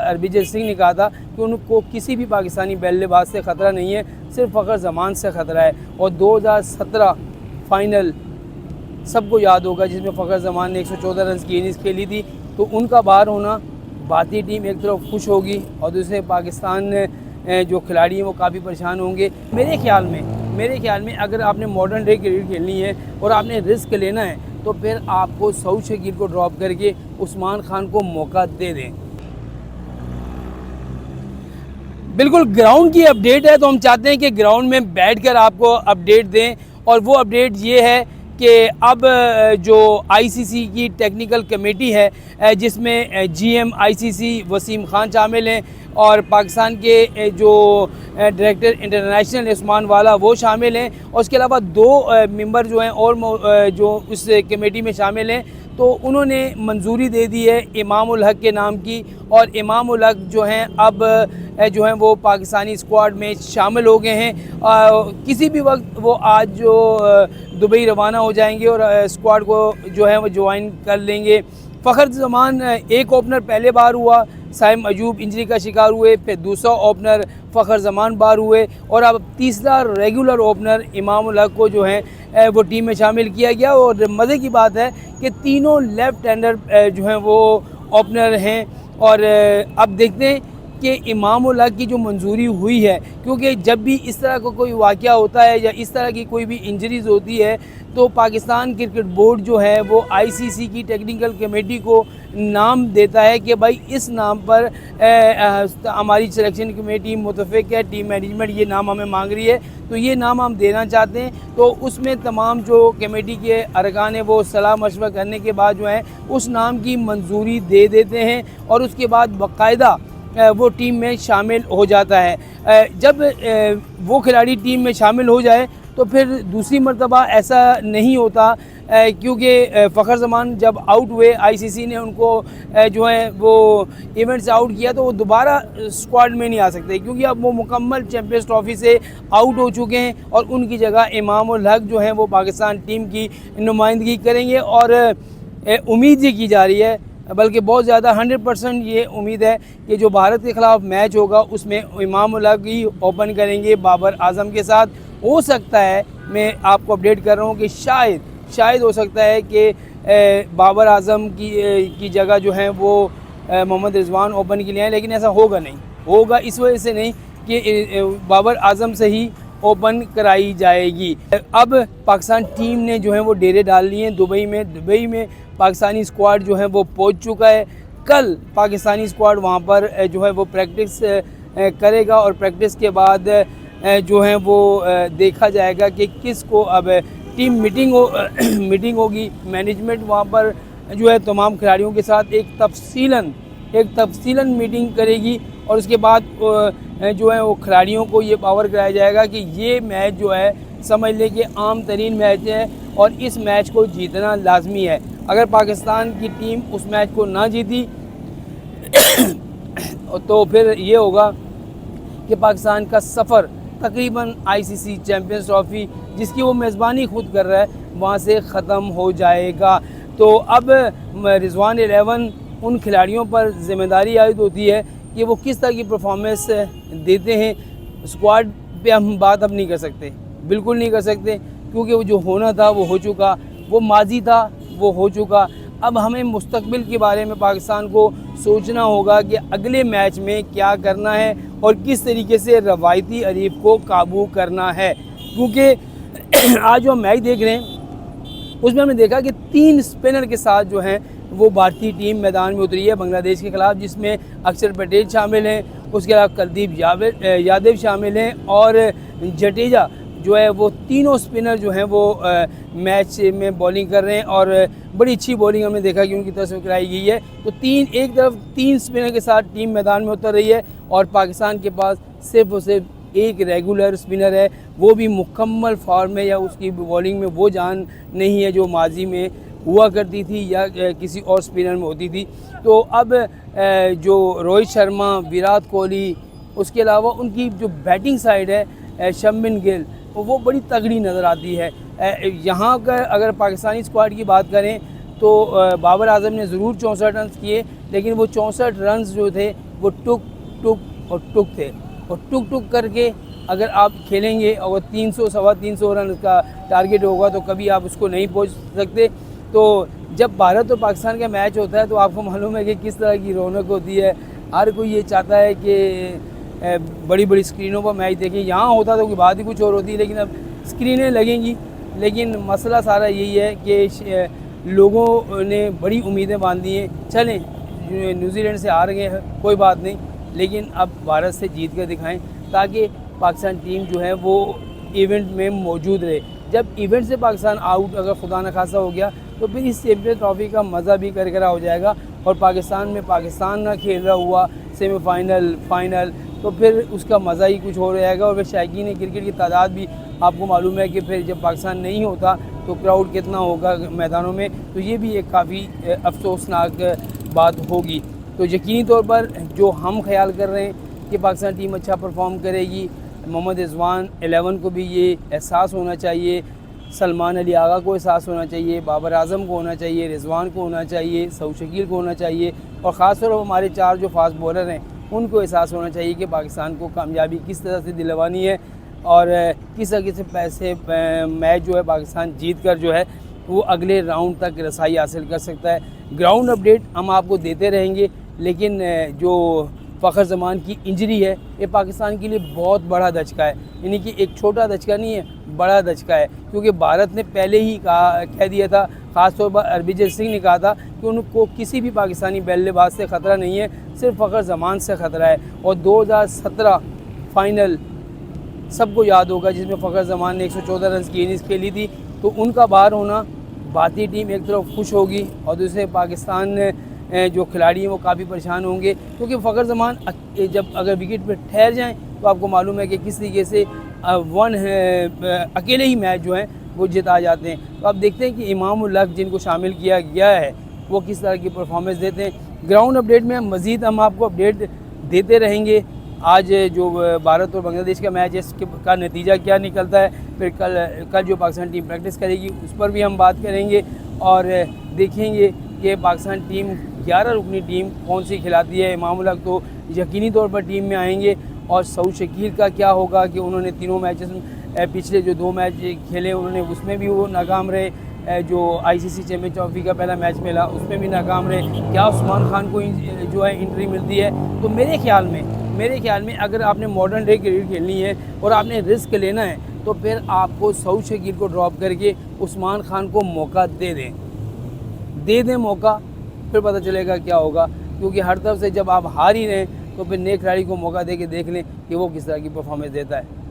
हरभजन सिंह ने कहा था कि उनको किसी भी पाकिस्तानी बल्लेबाज से ख़तरा नहीं है, सिर्फ फ़खर ज़मान से ख़तरा है। और 2017 फाइनल सबको याद होगा जिसमें फ़खर ज़मान ने 114 रन की इनिंग्स खेली थी। तो उनका बाहर होना, भारतीय टीम एक तरफ खुश होगी और दूसरे पाकिस्तान जो खिलाड़ी हैं वो काफ़ी परेशान होंगे। मेरे ख्याल में अगर आपने मॉडर्न डे क्रिकेट खेलनी है और आपने रिस्क लेना है तो फिर आपको सऊद शकील को ड्रॉप करके उस्मान खान को मौका दे दें। बिल्कुल ग्राउंड की अपडेट है तो हम चाहते हैं कि ग्राउंड में बैठकर आपको अपडेट दें, और वो अपडेट ये है कि अब जो आईसीसी की टेक्निकल कमेटी है जिसमें जीएम आईसीसी वसीम खान शामिल हैं और पाकिस्तान के जो डायरेक्टर इंटरनेशनल उस्मान वाला वो शामिल हैं, और उसके अलावा 2 मेंबर जो हैं और जो उस कमेटी में शामिल हैं, तो उन्होंने मंजूरी दे दी है इमाम उल हक के नाम की। और इमाम उल हक जो हैं अब जो हैं वो पाकिस्तानी स्क्वाड में शामिल हो गए हैं। किसी भी वक्त वो आज जो दुबई रवाना हो जाएंगे और स्क्वाड को जो है वो ज्वाइन कर लेंगे। फ़खर ज़मान एक ओपनर पहले बार हुआ, साइम अयूब इंजरी का शिकार हुए, फिर दूसरा ओपनर फ़खर ज़मान बार हुए और अब तीसरा रेगुलर ओपनर इमाम उल हक को जो है वो टीम में शामिल किया गया। और मज़े की बात है कि तीनों लेफ़्ट हैंडर जो हैं वो ओपनर हैं। और अब देखते हैं कि इमाम उल हक की जो मंजूरी हुई है, क्योंकि जब भी इस तरह का कोई वाक़या होता है या इस तरह की कोई भी इंजरीज़ होती है तो पाकिस्तान क्रिकेट बोर्ड जो है वो आईसीसी की टेक्निकल कमेटी को नाम देता है कि भाई इस नाम पर हमारी सिलेक्शन कमेटी मुतफ़िक है, टीम मैनेजमेंट ये नाम हमें मांग रही है, तो ये नाम हम देना चाहते हैं। तो उसमें तमाम जो कमेटी के अरकान हैं वो सलाह मशवरा करने के बाद जो है उस नाम की मंजूरी दे देते हैं और उसके बाद बाकायदा वो टीम में शामिल हो जाता है। जब वो खिलाड़ी टीम में शामिल हो जाए तो फिर दूसरी मरतबा ऐसा नहीं होता, क्योंकि फ़खर ज़मान जब आउट हुए आईसीसी ने उनको जो है वो इवेंट से आउट किया तो वो दोबारा स्क्वाड में नहीं आ सकते, क्योंकि अब वो मुकम्मल चैम्पियंस ट्रॉफ़ी से आउट हो चुके हैं और उनकी जगह इमाम उल हक जो है वो पाकिस्तान टीम की नुमाइंदगी करेंगे। और उम्मीद ये की जा रही है, बल्कि बहुत ज़्यादा 100% ये उम्मीद है कि जो भारत के ख़िलाफ़ मैच होगा उसमें इमाम उल हक ही ओपन करेंगे बाबर आज़म के साथ। हो सकता है, मैं आपको अपडेट कर रहा हूँ कि शायद हो सकता है कि बाबर आज़म की जगह जो है वो मोहम्मद रिजवान ओपन के लिए आए, लेकिन ऐसा होगा इस वजह से नहीं कि बाबर आज़म से ही ओपन कराई जाएगी। अब पाकिस्तान टीम ने जो है वो डेरे डाल लिए हैं दुबई में पाकिस्तानी स्क्वाड जो है वो पहुंच चुका है। कल पाकिस्तानी स्क्वाड वहां पर जो है वो प्रैक्टिस करेगा और प्रैक्टिस के बाद जो है वो देखा जाएगा कि किसको अब टीम मीटिंग होगी। मैनेजमेंट वहां पर जो है तमाम खिलाड़ियों के साथ एक तफसीलन मीटिंग करेगी और उसके बाद जो है वो खिलाड़ियों को ये पावर कराया जाएगा कि ये मैच जो है समझ लें कि आम तरीन मैच है और इस मैच को जीतना लाजमी है। अगर पाकिस्तान की टीम उस मैच को ना जीती तो फिर ये होगा कि पाकिस्तान का सफ़र तकरीबन आईसीसी चैम्पियंस ट्रॉफ़ी जिसकी वो मेज़बानी खुद कर रहा है वहाँ से ख़त्म हो जाएगा। तो अब रिजवान 11 उन खिलाड़ियों पर ज़िम्मेदारी आयद होती है कि वो किस तरह की परफॉर्मेंस देते हैं। स्क्वाड पे हम बात अब नहीं कर सकते, बिल्कुल नहीं कर सकते, क्योंकि वो जो होना था वो हो चुका, वो माजी था वो हो चुका। अब हमें मुस्तकबिल के बारे में पाकिस्तान को सोचना होगा कि अगले मैच में क्या करना है और किस तरीके से रवायती हरीफ को काबू करना है। क्योंकि आज जो हम मैच देख रहे हैं उसमें हमने देखा कि 3 स्पिनर के साथ जो है वो भारतीय टीम मैदान में उतरी है बांग्लादेश के ख़िलाफ़, जिसमें अक्षर पटेल शामिल हैं, उसके अलावा कुलदीप यादव शामिल हैं और जडेजा जो है वो तीनों स्पिनर जो हैं वो मैच में बॉलिंग कर रहे हैं और बड़ी अच्छी बॉलिंग हमने देखा कि उनकी तरफ से कराई गई है। तो एक तरफ 3 स्पिनर के साथ टीम मैदान में उतर रही है और पाकिस्तान के पास सिर्फ और सिर्फ एक रेगुलर स्पिनर है, वो भी मुकम्मल फॉर्म में या उसकी बॉलिंग में वो जान नहीं है जो माजी में हुआ करती थी या किसी और स्पिनर में होती थी। तो अब जो रोहित शर्मा, विराट कोहली, उसके अलावा उनकी जो बैटिंग साइड है शुभमन गिल, वो बड़ी तगड़ी नज़र आती है। यहाँ का अगर पाकिस्तानी स्क्वाड की बात करें तो बाबर आज़म ने ज़रूर 64 रन किए, लेकिन वो 64 रन जो थे वो टुक टुक और टुक थे, और टुक टुक करके अगर आप खेलेंगे और 300 सवा 300 रन का टारगेट होगा तो कभी आप उसको नहीं पहुंच सकते। तो जब भारत और पाकिस्तान का मैच होता है तो आपको मालूम है कि किस तरह की रौनक होती है। हर कोई ये चाहता है कि बड़ी बड़ी स्क्रीनों पर मैच देखें। यहाँ होता तो कोई बात ही कुछ और होती, लेकिन अब स्क्रीनें लगेंगी। लेकिन मसला सारा यही है कि लोगों ने बड़ी उम्मीदें बांधी हैं। चलें, न्यूजीलैंड से हार गए हैं, कोई बात नहीं, लेकिन अब भारत से जीत कर दिखाएं ताकि पाकिस्तान टीम जो है वो इवेंट में मौजूद रहे। जब इवेंट से पाकिस्तान आउट अगर खुदा न खासा हो गया तो फिर इस चैम्पियन ट्रॉफी का मज़ा भी करकरा हो जाएगा, और पाकिस्तान में पाकिस्तान ना खेल रहा हुआ सेमीफाइनल फाइनल तो फिर उसका मज़ा ही कुछ हो जाएगा। और फिर शायकीन क्रिकेट की तादाद भी आपको मालूम है कि फिर जब पाकिस्तान नहीं होता तो क्राउड कितना होगा मैदानों में, तो ये भी एक काफ़ी अफसोसनाक बात होगी। तो यकीनी तौर पर जो हम ख्याल कर रहे हैं कि पाकिस्तान टीम अच्छा परफॉर्म करेगी, मोहम्मद रिजवान 11 को भी ये एहसास होना चाहिए, सलमान अली आगा को एहसास होना चाहिए, बाबर आजम को होना चाहिए, रिजवान को होना चाहिए, सऊद शकील को होना चाहिए, और ख़ास तौर पर हमारे 4 जो फास्ट बॉलर हैं उनको एहसास होना चाहिए कि पाकिस्तान को कामयाबी किस तरह से दिलवानी है, और किस तरह से पैसे मैच जो है पाकिस्तान जीत कर जो है वो अगले राउंड तक रसाई हासिल कर सकता है। ग्राउंड अपडेट हम आपको देते रहेंगे, लेकिन जो फ़खर ज़मान की इंजरी है ये पाकिस्तान के लिए बहुत बड़ा धचका है, यानी कि एक छोटा धचका नहीं है, बड़ा धचका है। क्योंकि भारत ने पहले ही कह दिया था, ख़ास तौर पर हरभजन सिंह ने कहा था कि उनको किसी भी पाकिस्तानी बल्लेबाज से ख़तरा नहीं है, सिर्फ फ़खर ज़मान से ख़तरा है। और 2017 फाइनल सबको याद होगा जिसमें फ़खर ज़मान ने 114 रन की इनिंग्स खेली थी, तो उनका बाहर होना भारतीय टीम एक तरफ खुश होगी और दूसरे पाकिस्तान जो खिलाड़ी हैं वो काफ़ी परेशान होंगे, क्योंकि फ़खर ज़मान जब अगर विकेट पर ठहर जाएं तो आपको मालूम है कि किस तरीके से अकेले ही मैच जो हैं वो जिता जाते हैं। तो आप देखते हैं कि इमाम उल हक जिनको शामिल किया गया है वो किस तरह की परफॉर्मेंस देते हैं। ग्राउंड अपडेट में मज़ीद हम आपको अपडेट देते रहेंगे। आज जो भारत और बांग्लादेश का मैच है इसका नतीजा क्या निकलता है, फिर कल जो पाकिस्तान टीम प्रैक्टिस करेगी उस पर भी हम बात करेंगे, और देखेंगे कि पाकिस्तान टीम 11 रुकनी टीम कौन सी खिलाती है। इमाम उल हक तो यकीनी तौर पर टीम में आएंगे, और सऊद शकील का क्या होगा कि उन्होंने तीनों मैचेस पिछले जो 2 मैच खेले उन्होंने उसमें भी वो नाकाम रहे, जो ICC चैम्पियन ट्रॉफी का पहला मैच मिला उसमें भी नाकाम रहे। क्या उस्मान खान को जो है एंट्री मिलती है? तो मेरे ख्याल में अगर आपने मॉडर्न डे क्रिकेट खेलनी है और आपने रिस्क लेना है तो फिर आपको सऊद शकील को ड्रॉप करके उस्मान खान को मौका दे दें मौका, फिर पता चलेगा क्या होगा। क्योंकि हर तरफ से जब आप हार ही रहे हैं तो फिर नए खिलाड़ी को मौका दे के देख लें कि वो किस तरह की परफॉर्मेंस देता है।